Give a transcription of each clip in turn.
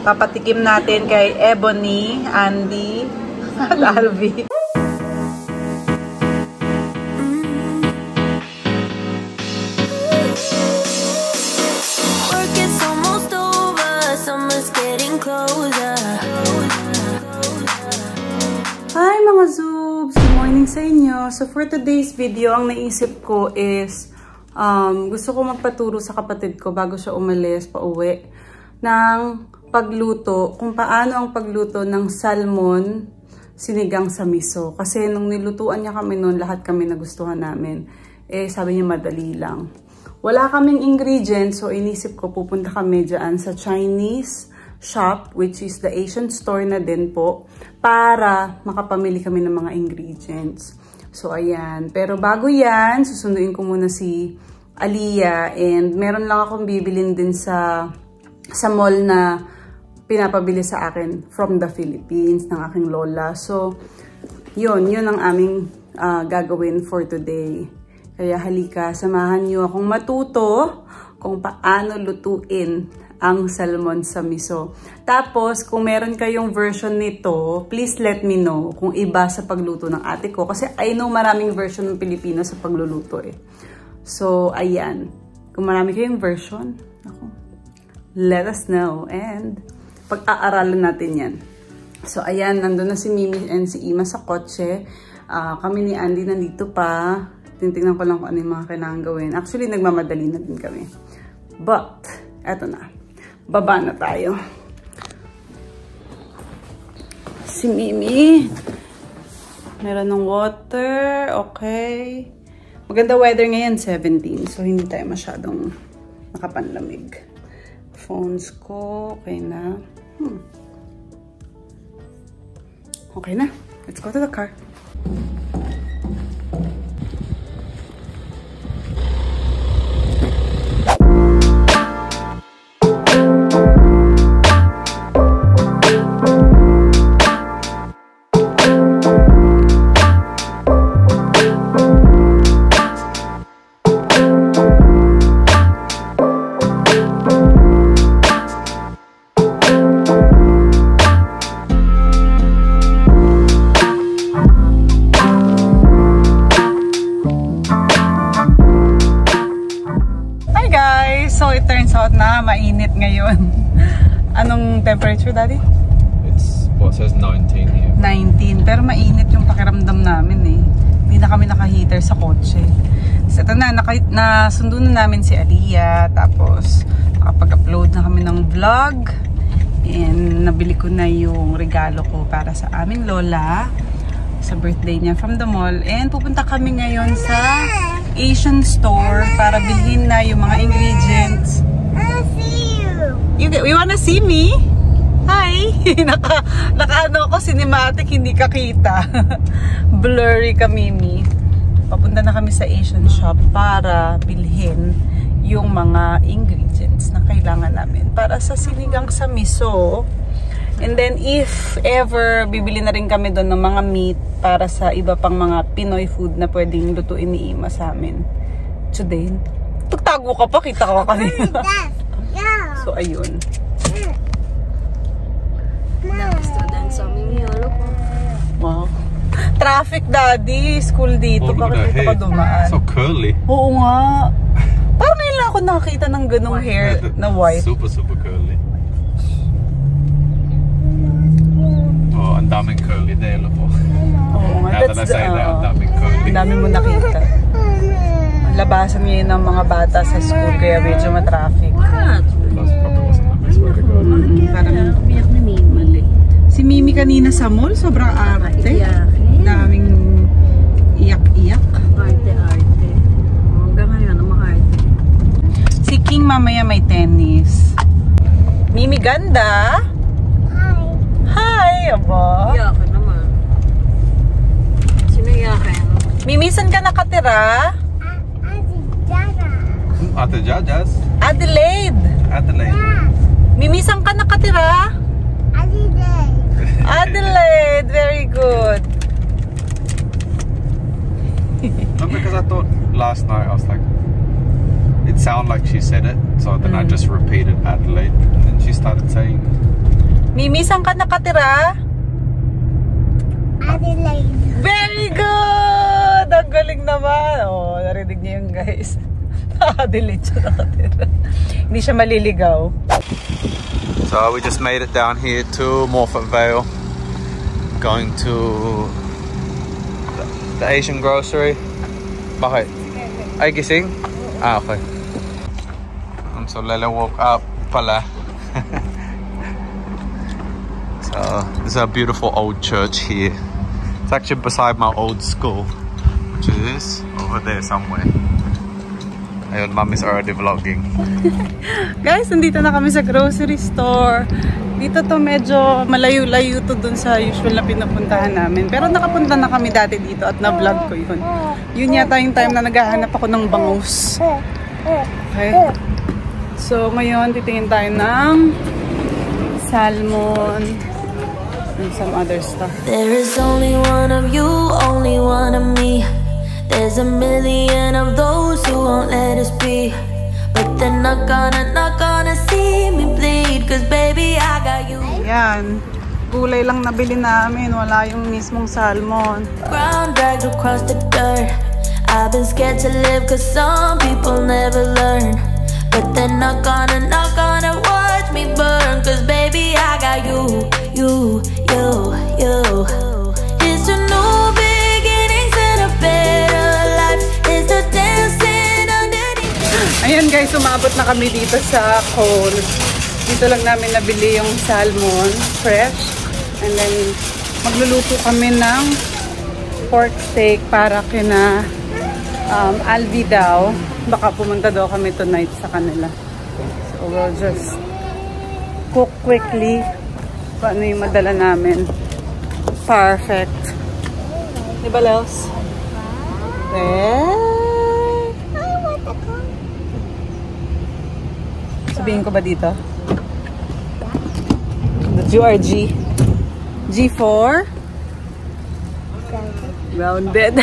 Papatikim natin kay Ebony, Andy, at Alvi. Hi mga Zoobs! Good morning sa inyo! So for today's video, ang naisip ko is gusto ko magpaturo sa kapatid ko bago siya umalis pa uwi ng pagluto, kung paano ang pagluto ng salmon sinigang sa miso. Kasi nung nilutuan niya kami noon, lahat kami nagustuhan namin. Eh sabi niya madali lang. Wala kaming ingredients, so inisip ko pupunta kami dyan sa Chinese shop, which is the Asian store na din po, para makapamili kami ng mga ingredients. So, ayan. Pero bago yan, susunduin ko muna si Aliyah, and meron lang akong bibilin din sa mall na pinapabili sa akin from the Philippines, ng aking lola. So, yun ang aming gagawin for today. Kaya halika, samahan niyo akong matuto kung paano lutuin ang salmon sa miso. Tapos, kung meron kayong version nito, please let me know kung iba sa pagluto ng ate ko. Kasi I know maraming version ng Pilipino sa pagluluto eh. So, ayan. Kung marami kayong version, ako, let us know. And, pag-aaralan natin yan. So, ayan. Nandun na si Mimi and si Ima sa kotse. Kami ni Andy nandito pa. Tinitingnan ko lang kung ano yung mga kailangan gawin. Actually, nagmamadali na din kami. But, eto na. Baba na tayo. Si Mimi. Meron ng water. Okay. Maganda weather ngayon, 17. So, hindi tayo masyadong nakapanlamig. Phones ko. Okay na. Okay na. Let's go to the car. So it turns out na mainit ngayon. Anong temperature, Daddy? It's what says 19 here. 19. Pero mainit yung pakiramdam namin eh. Hindi na kami naka-heater sa kotse. So ito na, nasundo na namin si Aliyah. Tapos nakapag-upload na kami ng vlog. And nabili ko na yung regalo ko para sa aming lola sa birthday niya from the mall. And pupunta kami ngayon sa Asian store para bilhin na yung mga ingredients. I see you. You wanna see me? Hi! Naka-ano ako, cinematic, hindi ka kita. Blurry ka, Mimi. Papunta na kami sa Asian shop para bilhin yung mga ingredients na kailangan namin para sa sinigang sa miso. And then, if ever, bibili na rin kami doon ng mga meat para sa iba pang mga Pinoy food na pwedeng lutuin ni Ima sa amin. Today, tagtago ka pa, kita ka kanina. So, ayun. Wow. Traffic, Daddy. School dito. Bakit dito ka dumaan? So curly. Oo nga. Parang ngayon lang ako nakakita ng ganong hair na white. Super curly. Oh, ang daming curly dahil po. Oo nga. That's ang daming curly. Ang dami mo nakita. Labasan ngayon ng mga bata sa school kaya medyo matraffic. Parang umiyak na Mimi. Si Mimi kanina sa mall, sobrang arte. Daming iyak-iyak. Arte-arte. Hanggang ngayon, ang mga arte. Si King mamaya may tennis. Mimi ganda. Hi, aba. Iyakan naman. Sino iyakan? Mimi, saan ka nakatira? Ate Jajas? Adelaide. Adelaide. Mimi, saan ka nakatira? Adelaide. Very good. No, because I thought last night, I was like, it sounded like she said it. So then I just repeated Adelaide. And then she started saying Mimi, saan ka nakatira? Adelaide. Very good! Ang galing naman. Oh, narinig niyo yun, guys. Adelaide siya nakatira. Hindi siya maliligaw. So we just made it down here to Morphett Vale. Going to the Asian grocery. Bakit? Ay, gising? Ah, okay. So Lela woke up pala. So there's a beautiful old church here. It's actually beside my old school, which is over there somewhere. Ayun, mom is already vlogging. Guys, nandito na kami sa grocery store. Dito to medyo malayo-layo to dun sa usual na pinupuntahan namin. Pero nakapunta na kami dati dito at na-vlog ko yun. Yun yata yung time na naghahanap ako ng bangus. Okay. So, ngayon, titingin tayo ng salmon and some other stuff. There is only one of you, only one of me. There's a million of those who won't let us be. But they're not gonna see me bleed. Cause baby, I got you. Yan. Gulay lang nabili namin. Wala yung mismong salmon. Ground dragged across the dirt. I've been scared to live cause some people never learn. But they're not gonna watch me burn. Cause baby, I got you. It's a new beginnings and a better life. It's the dancing underneath. Ayan guys, umabot na kami dito sa Coles. Dito lang namin nabili yung salmon, fresh. And then, magluluto kami ng pork steak para kina Alvi daw. Baka pumunta daw kami tonight sa kanila. So, we'll just cook quickly. Paano yung madala namin. Perfect. Diba, Lels? Sabihin ko ba dito? The GRG. G4. Grounded.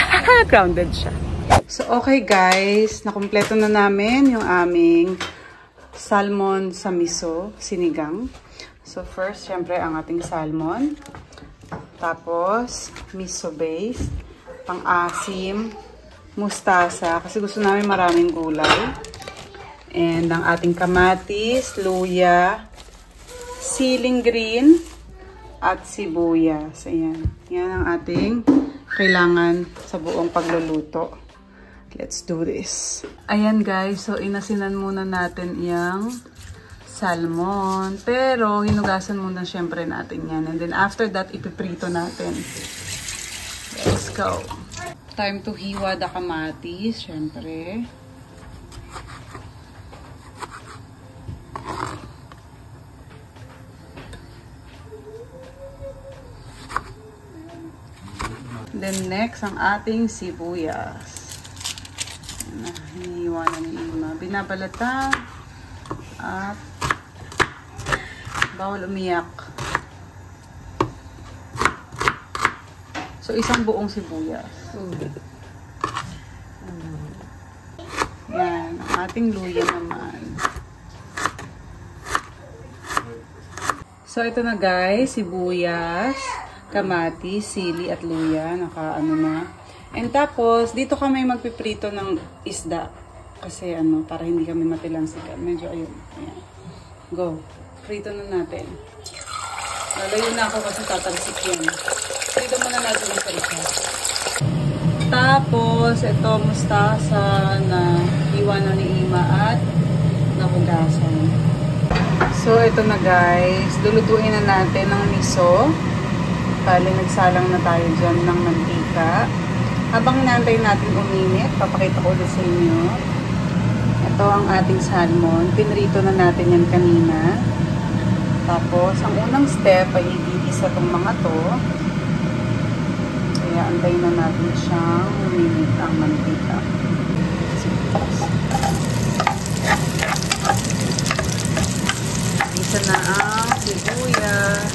Grounded siya. So, okay guys. Nakumpleto na namin yung aming salmon sa miso, sinigang. So, first, syempre, ang ating salmon. Tapos, miso base. Pang-asim. Mustasa. Kasi gusto namin maraming gulay. And ang ating kamatis, luya, siling green, at sibuyas. Ayan. Yan ang ating kailangan sa buong pagluluto. Let's do this. Ayan guys, so inasinan muna natin yung salmon. Pero hinugasan muna syempre natin yan. And then after that, ipiprito natin. Let's go. Time to hiwa the kamatis, syempre. Then next, ang ating sibuyas. Hinihiwa na ni Ima. Binabalata at bawal umiyak. So, isang buong sibuyas. Yan. Ang ating luya naman. So, ito na guys. Sibuyas, kamatis, sili at luya. Naka-ano na. And tapos, dito kami magpiprito ng isda. Kasi para hindi kami matilansikan. Medyo ayun. Ayan. Go. Prito na natin. Lalayo na ako kasi tatalsik yun. Prito muna natin yung salita. Tapos, ito mustasa na iwan na ni Ima at nahugasan. So, ito na guys. Lulutuin na natin ng miso. Bali, nagsalang na tayo dyan ng mantika. Habang inaantay natin uminit, papakita ko ulit sa inyo. Ito ang ating salmon. Pinrito na natin yan kanina. Tapos, ang unang step ay igigisa itong mga to. Kaya antayin na natin siyang uminit ang mantika. Isa na ang sibuyas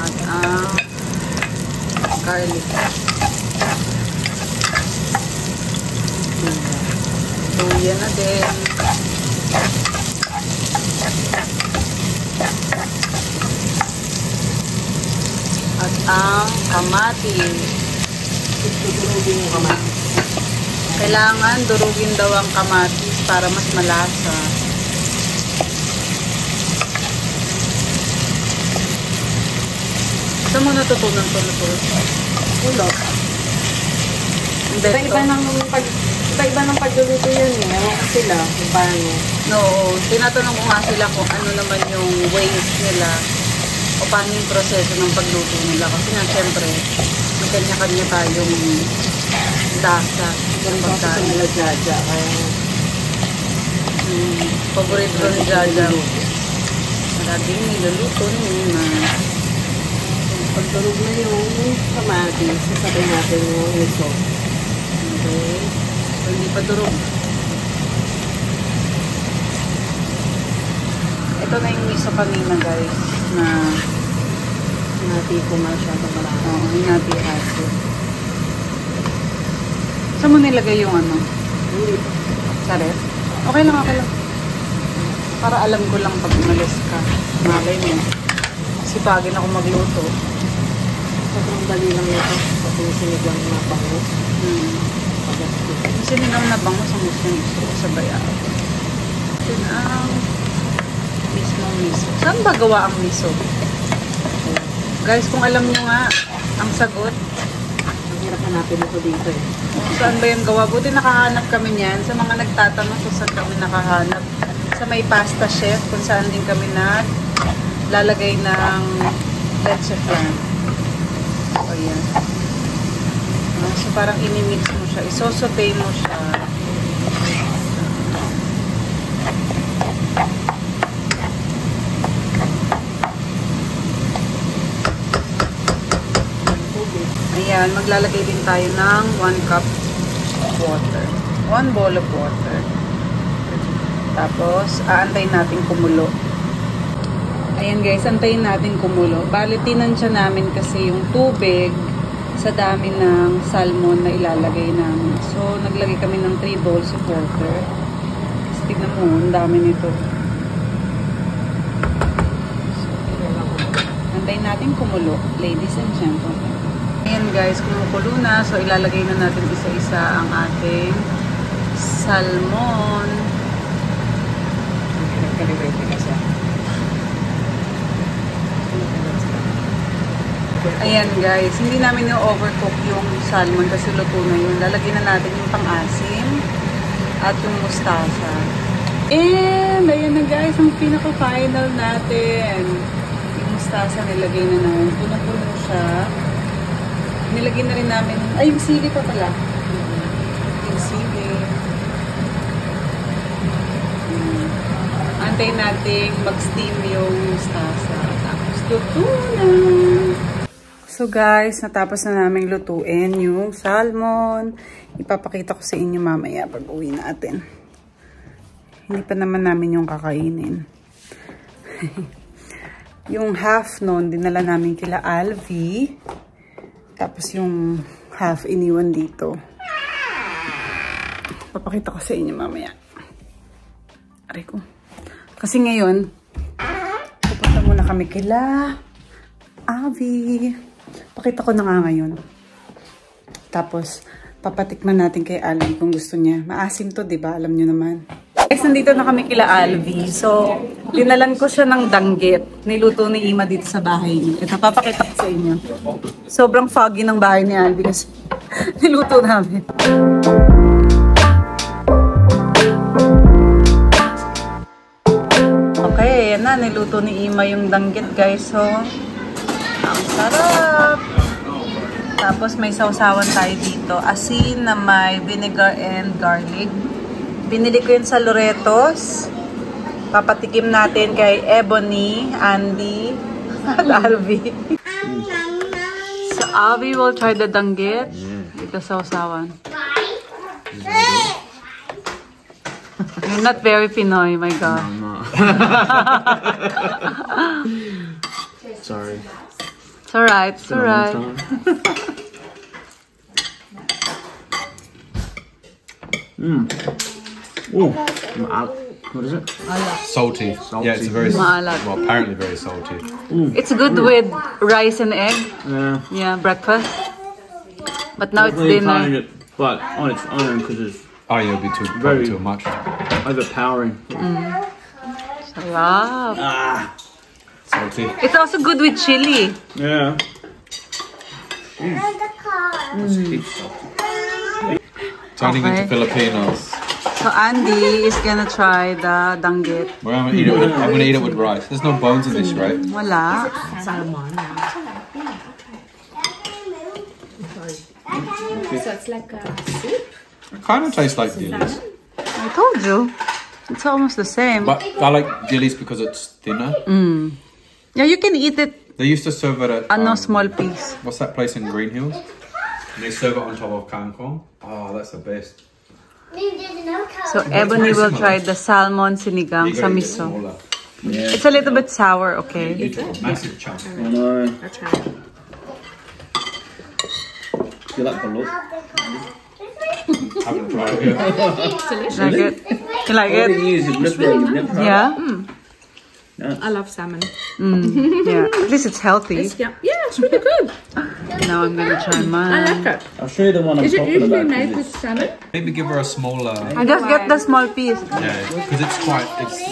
at ang garlic. Luya na din. ang kamatis. Durugin yung kamatis. Kailangan durugin daw ang kamatis para mas malasa. Saan mo natutunan ito? Ulot. Iba-iba ng pagluluto yun eh. Ewan ko sila kung paano. No, tinatanong ko nga sila kung ano naman yung ways nila o paano yung proseso ng pagluto nila. Kasi nga, syempre, may kanya-kanya tayong lasa. Ganun pa sa nila Jaja. Favorite ko ni Jaja. Maraming niluluto nila. Pagdurog na yung kamatis, sasabay natin yung miso. Okay. So, hindi pa durog. Ito na yung miso kanina, guys, na Hinati ko masyado marami. oo, hinati aso. Saan mo nilagay yung ano? Hindi. Sa ref? Okay lang, okay lang. Para alam ko lang pag umalis ka. Malay mo. Sipagin ako magluto. Sobrang dali lang ito. Kasi sinigang na bango. Sinigang na bango sa gusto ko sa bayaw. Then ang mismong miso. Saan ba gawa ang miso? Guys, kung alam nyo nga ang sagot, Ang hirap hanapin ito dito eh. saan ba yung gawa? Buti nakahanap kami niyan. Sa mga nagtatanong kung saan kami nakahanap. Sa may pasta chef, kung saan din kami lalagay ng leche flan. O yan. So parang inimix mo siya. Isosote mo siya. Ayan, maglalagay din tayo ng 1 cup water. 1 bowl of water. Tapos, aantayin natin kumulo. Ayan guys, antayin natin kumulo. Bali, tinansya namin kasi yung tubig sa dami ng salmon na ilalagay namin. So, naglagay kami ng 3 bowls of water. Kasi tignan mo, ang dami nito. So, antayin natin kumulo, ladies and gentlemen. Ayan guys, kumukulo na. So, ilalagay na natin isa-isa ang ating salmon. Nagkalibrate ka siya. Ayan guys, hindi namin na-overcook yung salmon kasi luto na yun. Lalagyan na natin yung pang-asim at yung mustasa. And ayan na guys, ang pinaka-final natin. Yung mustasa nilagay na namin. Puno-puno siya. Nilagyan na rin namin, ay yung sili pa pala. Yung sili. Antayin natin mag-steam yung mustasa. Tapos luto na. So guys, natapos na namin lutuin yung salmon. Ipapakita ko sa inyo mamaya pag uwi natin. Hindi pa naman namin yung kakainin. Yung half nun, dinala namin kila Alvi. Tapos yung half iniwan dito. Papakita ko sa inyo mamaya. Aray ko. Kasi ngayon, pupunta muna kami kila Alvi. Pakita ko na nga ngayon. Tapos, papatikman natin kay Alvi kung gusto niya. Maasim to, diba? Alam nyo naman. Guys, nandito na kami kila Alvi. So, dinalan ko siya ng danggit. Niluto ni Ima dito sa bahay niya. Ito, papakita ko sa inyo. Sobrang foggy ng bahay ni Alvi kasi niluto namin. Okay, yan na. Niluto ni Ima yung danggit, guys. So, ang sarap! Tapos may sausawan tayo dito. Asin na may vinegar and garlic. Binili ko yun sa Loretos. Papatikim natin kay Ebony, Andy, at Alvi. So Alvi will try the danggit. Dito sausawan. You're not very Pinoy, my God. No, sorry. It's alright, it's alright. Oh, maal. What is it? Salty. Yeah, it's very Maalat. well, apparently very salty. It's good with rice and egg. Yeah. Yeah, breakfast. But now it's Definitely dinner. trying it, but on its own because it's Oh, yeah, it'll be Very- too much. overpowering. Wow. Salty. It's also good with chili. Yeah. Turning Okay. into Filipinos. So Andy is gonna try the danggit. Well, I'm gonna eat it with rice. There's no bones in this, right? Wala. So it's like a soup. It kind of tastes like dillies. I told you. It's almost the same. But I like dillies because it's thinner. Yeah, you can eat it They used to serve it at on a small piece. what's that place in Green Hills? And they serve it on top of kangkong. Oh, that's the best. So Ebony will try the salmon sinigang You sa gotta eat it miso. smaller. Yeah. It's a little bit sour, okay? You took a massive chunk. I know. I'll try it. You like the look? Haven't tried it yet. Like it? You like it? You've never tried Yeah? I love salmon. Yeah. At least it's healthy. Yeah, it's really good. Now I'm gonna try I mine. like it. I'll show you the one I'm Is it talking usually about. made with salmon? Maybe give her a smaller. I just get the small piece. Yeah, because it's quite.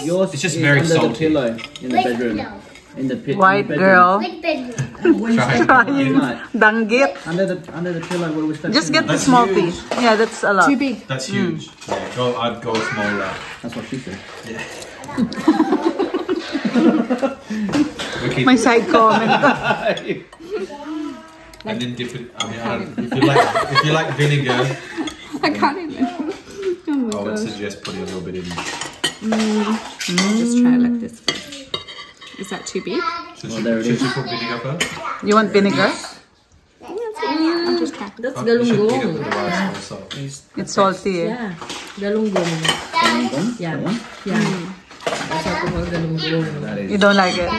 Yours It's just is very under salty. the pillow in the bedroom. In the pit. White in the bedroom. girl. Try. Trying Night. danggit. Under the pillow where we slept. Just get the That's small huge. piece. Yeah, that's a lot. Too big. That's huge. Yeah, I'd go smaller. That's what she said. We keep, My side comment. and then dip it. I mean, if you like vinegar, I can't even. I would suggest putting a little bit in. I'll just try it like this first. Is that too big? Should there it you is. put vinegar first? You want vinegar? I'll just try. That's You should eat it with the rice also. It's salty eh. Yeah. Galunggong. Yeah. That one? Yeah. Masarap ko galunggong. That is. You don't like it?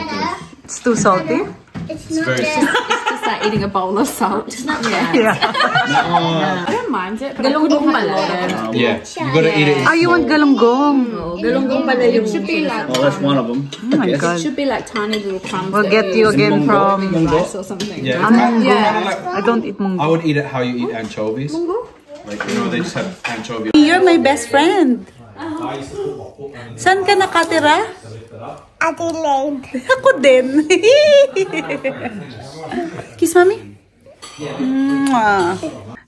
It's too salty? It's very. It's like eating a bowl of salt. Yeah. Yeah. I don't mind it. But galunggong pala. Yeah, you gotta eat it. Ah, you want galunggong? Galunggong pala yung should be like Oh, that's one of them. Oh my god. should be like tiny little crumbs. We'll that get you again from... rice or something. Yeah, I don't eat I munggo. would eat it how you eat anchovies. Like they just have anchovy. You're my best friend. Saan ka nakatira? Adelaide. Ako din. Kiss, mami. Mwah.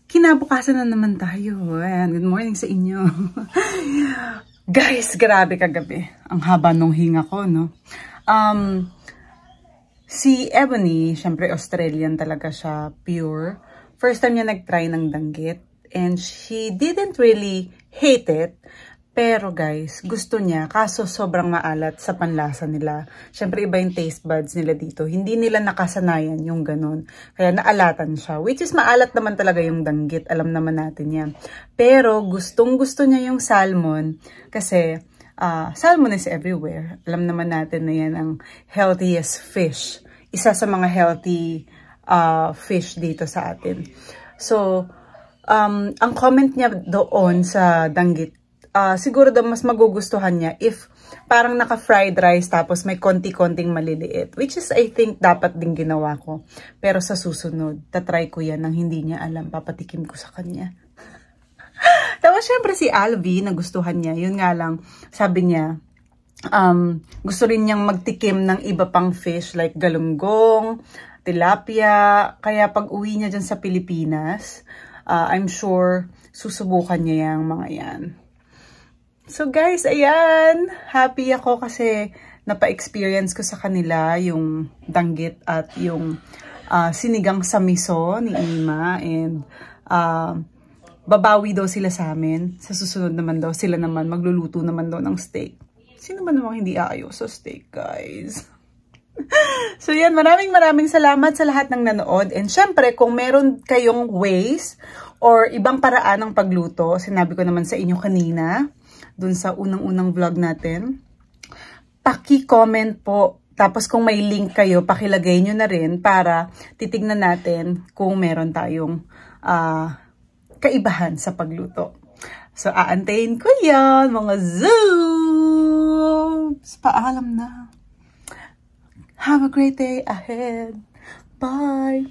Kinabukasan na naman tayo. Ayan, good morning sa inyo. Guys, grabe kagabi. Ang haba nung hinga ko, no? Si Ebony, syempre Australian talaga siya, pure. First time niya nag-try ng danggit. And she didn't really hate it. Pero guys, gusto niya, kaso sobrang maalat sa panlasa nila. Siyempre iba yung taste buds nila dito. Hindi nila nakasanayan yung ganun. Kaya naalatan siya. Which is maalat naman talaga yung danggit. Alam naman natin yan. Pero gustong gusto niya yung salmon. Kasi salmon is everywhere. Alam naman natin na yan ang healthiest fish. Isa sa mga healthy fish dito sa atin. So, ang comment niya doon sa danggit, siguro daw mas magugustuhan niya if parang naka-fried rice tapos may konti-konting maliliit. Which is, I think, dapat din ginawa ko. Pero sa susunod, tatry ko yan nang hindi niya alam. Papatikim ko sa kanya. Tapos, syempre si Alvi, nagustuhan niya. Yun nga lang, sabi niya, gusto rin niyang magtikim ng iba pang fish like galunggong, tilapia. Kaya pag uwi niya dyan sa Pilipinas, I'm sure susubukan niya yung mga yan. So guys, ayan, happy ako kasi napa-experience ko sa kanila yung danggit at yung sinigang sa miso ni Ima, and babawi daw sila sa amin. Sa susunod naman daw, sila naman magluluto naman daw ng steak. Sino ba namang hindi aayaw sa steak, guys? So yan, maraming salamat sa lahat ng nanood. And syempre, kung meron kayong ways or ibang paraan ng pagluto, sinabi ko naman sa inyo kanina, dun sa unang-unang vlog natin, paki-comment po. Tapos kung may link kayo, pakilagay nyo na rin para titignan natin kung meron tayong kaibahan sa pagluto. So, aantayin ko yan, mga zoo! Zoobs, paalam na. Have a great day ahead. Bye!